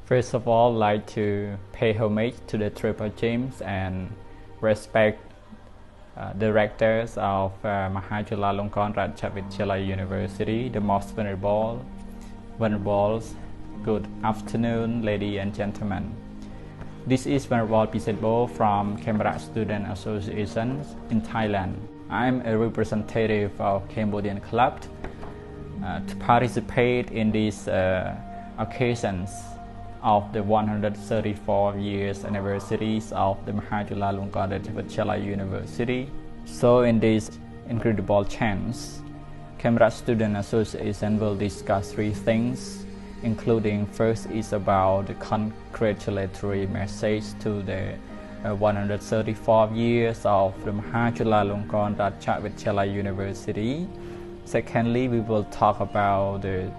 First of all, I'd like to pay homage to the triple James and respect directors of Mahachulalongkorn Ratchavidyalaya University, the most venerables. Good afternoon, ladies and gentlemen. This is Venerable Pisebo from Canberra Student Association in Thailand. I'm a representative of Cambodian Club to participate in these occasions of the 134 years anniversaries of the Mahachulalongkorn Ratchavidyalaya University. So in this incredible chance, Canberra Student Association will discuss three things, including first is about the congratulatory message to the 134 years of the Mahachulalongkorn Ratchavidyalaya University. Secondly, we will talk about the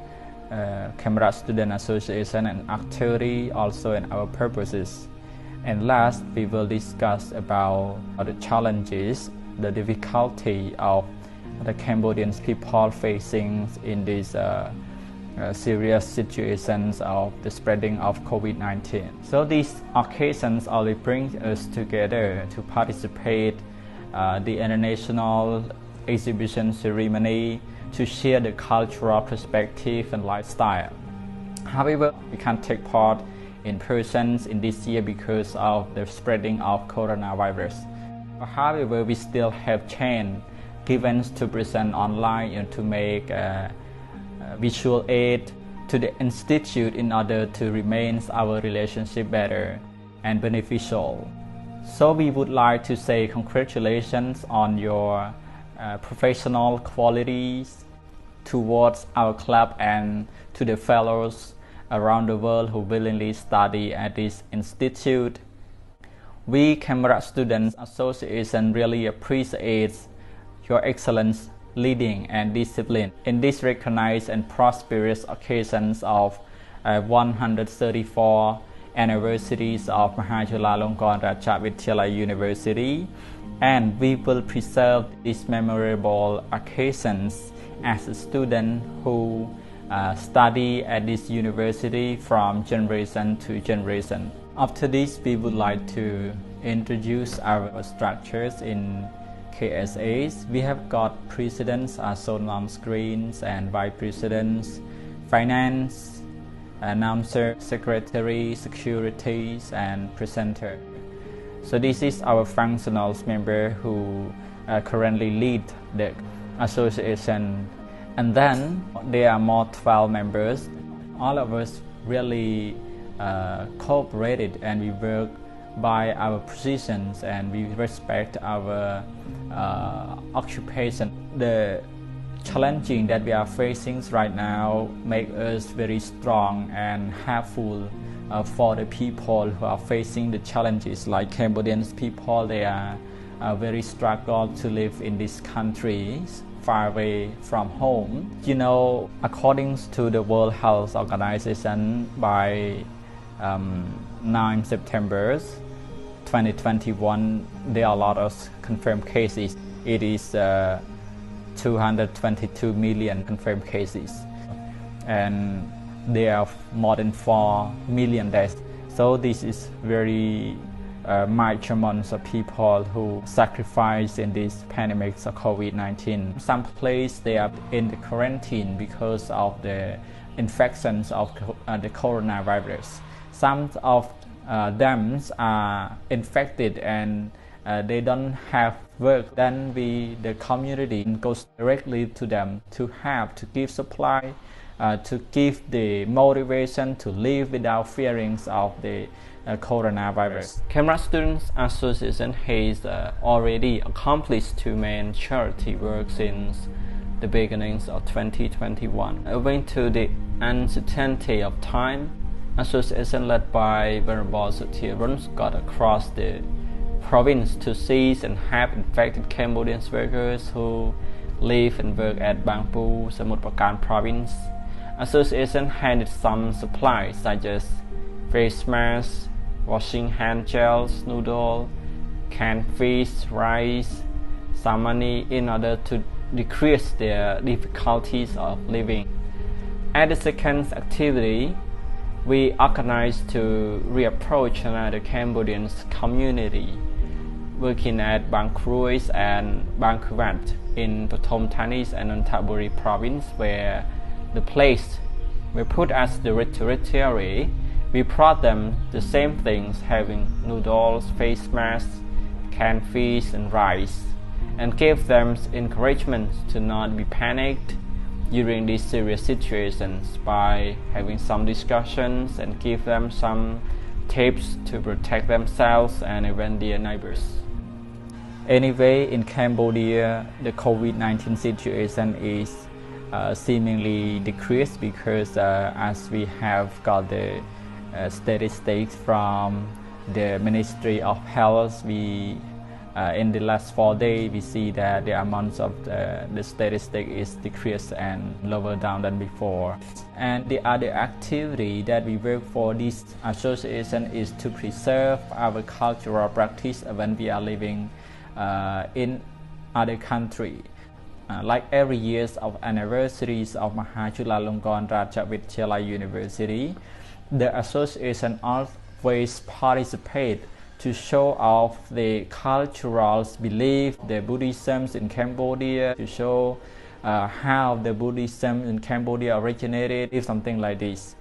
Canberra Student Association and activity also and our purposes. And last, we will discuss about the challenges, the difficulty of the Cambodian people facing in these serious situations of the spreading of COVID-19. So these occasions only bring us together to participate the international exhibition ceremony to share the cultural perspective and lifestyle. However, we can't take part in person in this year because of the spreading of coronavirus. However, we still have chance given to present online and to make visual aid to the institute in order to remain our relationship better and beneficial. So we would like to say congratulations on your professional qualities towards our club and to the fellows around the world who willingly study at this institute. We Canberra Students Association really appreciates your excellence leading and discipline in these recognized and prosperous occasions of 134 anniversaries of Mahachulalongkorn Ratchavidyalaya University, and we will preserve these memorable occasions as a student who study at this university from generation to generation. After this, we would like to introduce our structures in KSAs. We have got presidents are shown on screens and vice presidents, finance, announcer, secretary, securities, and presenter. So this is our functional member who currently lead the association. And then there are more 12 members. All of us really cooperated and we work by our positions and we respect our occupation. The challenging that we are facing right now make us very strong and helpful for the people who are facing the challenges. Like Cambodian people, they are very struggle to live in this country far away from home. You know, according to the World Health Organization, by 9 September 2021, there are a lot of confirmed cases. It is 222 million confirmed cases, and there are more than 4 million deaths. So this is very much amounts of people who sacrifice in this pandemic of COVID-19. Some places they are in the quarantine because of the infections of the coronavirus. Some of them are infected and they don't have work. Then the community goes directly to them to help, to give supply, to give the motivation to live without fearings of the coronavirus. Canberra Students Association has already accomplished two main charity work since the beginnings of 2021. Owing to the uncertainty of time, association led by Venerable Suthiarun got across the province to seize and help infected Cambodian workers who live and work at Bangpu, Samut Prakan province. Association handed some supplies such as face masks, washing hand gels, noodle, canned fish, rice, some money in order to decrease their difficulties of living. At the second activity, we organized to reapproach another Cambodian community working at Bang Krui and Bang Kuvat in Pathom Thani and Nonthaburi province, where the place we put as the territory. We brought them the same things, having noodles, face masks, canned fish and rice, and gave them encouragement to not be panicked during these serious situations by having some discussions and give them some tips to protect themselves and even their neighbors. Anyway, in Cambodia, the COVID-19 situation is seemingly decreased because as we have got the statistics from the Ministry of Health, in the last 4 days we see that the amount of the statistic is decreased and lower down than before. And the other activity that we work for this association is to preserve our cultural practice when we are living in other country. Like every years of anniversaries of Mahachulalongkorn Rajavidyalaya University, the association always participate to show off the cultural belief, the Buddhism in Cambodia, to show how the Buddhism in Cambodia originated, if something like this.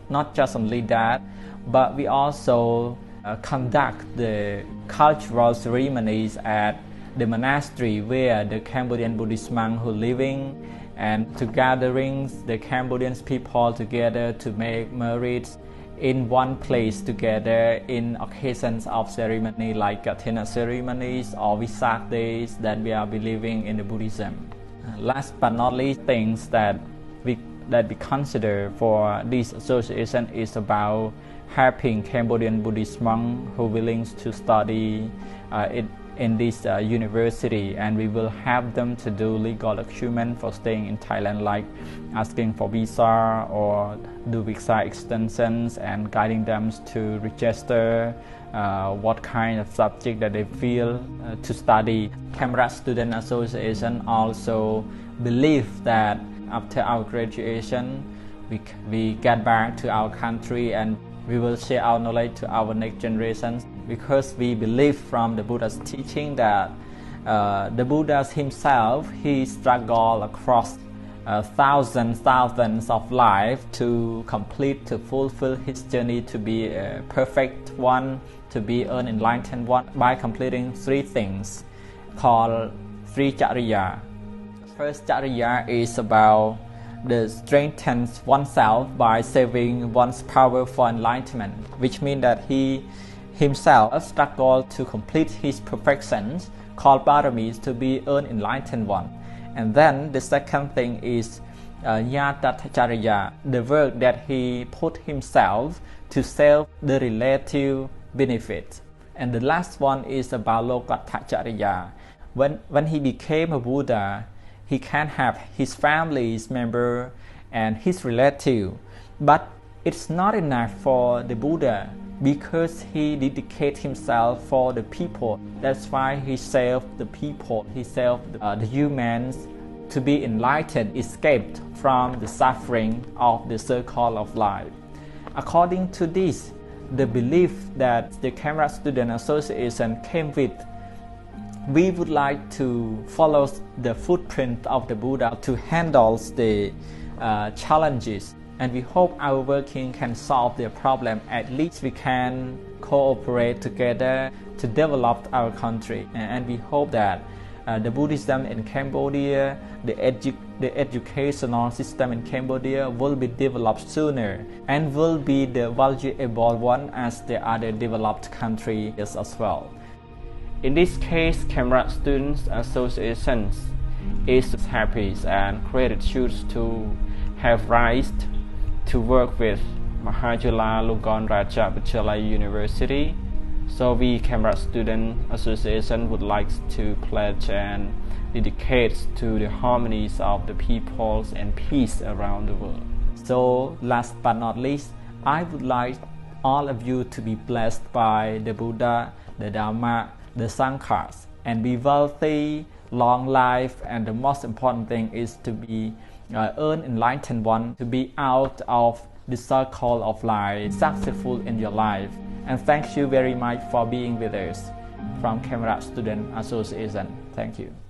Not just only that, but we also conduct the cultural ceremonies at the monastery where the Cambodian Buddhist monks who living, and to gatherings the Cambodian people together to make merits in one place together in occasions of ceremony like Athena ceremonies or Vesak days that we are believing in the Buddhism. Last but not least, things that we consider for this association is about helping Cambodian Buddhist monks who willing to study in this university, and we will help them to do legal document for staying in Thailand, like asking for visa or do visa extensions and guiding them to register what kind of subject that they feel to study. Cambodia Student Association also believe that after our graduation we get back to our country and we will share our knowledge to our next generations, because we believe from the Buddha's teaching that the Buddha himself, he struggled across thousands of lives to fulfill his journey to be a perfect one, to be an enlightened one by completing 3 things called 3 Jariya. First Jariya is about the strengthens oneself by saving one's power for enlightenment, which means that he himself struggled to complete his perfections called paramis to be an enlightened one. And then the second thing is Yatatacharya, the work that he put himself to save the relative benefit. And the last one is about Lokatacharya. When he became a Buddha, he can have his family's member and his relative, but it's not enough for the Buddha because he dedicated himself for the people. That's why he saved the people, he saved the humans to be enlightened, escaped from the suffering of the circle of life. According to this, the belief that the Cambodia Student Association came with, we would like to follow the footprint of the Buddha to handle the challenges, and we hope our working can solve their problem. At least we can cooperate together to develop our country, and we hope that the Buddhism in Cambodia, the educational system in Cambodia will be developed sooner and will be the valuable one as the other developed countries as well. In this case, Cambodia Students Association is happy and gratitude to have raised to work with Mahachulalongkorn Rajavidyalaya University. So we Cambodia Student Association would like to pledge and dedicate to the harmonies of the peoples and peace around the world. So last but not least, I would like all of you to be blessed by the Buddha, the Dharma, the Sanghas, and be wealthy, long life, and the most important thing is to be earn enlightened one, to be out of the circle of life successful in your life. And thank you very much for being with us from Camera Student Association. Thank you.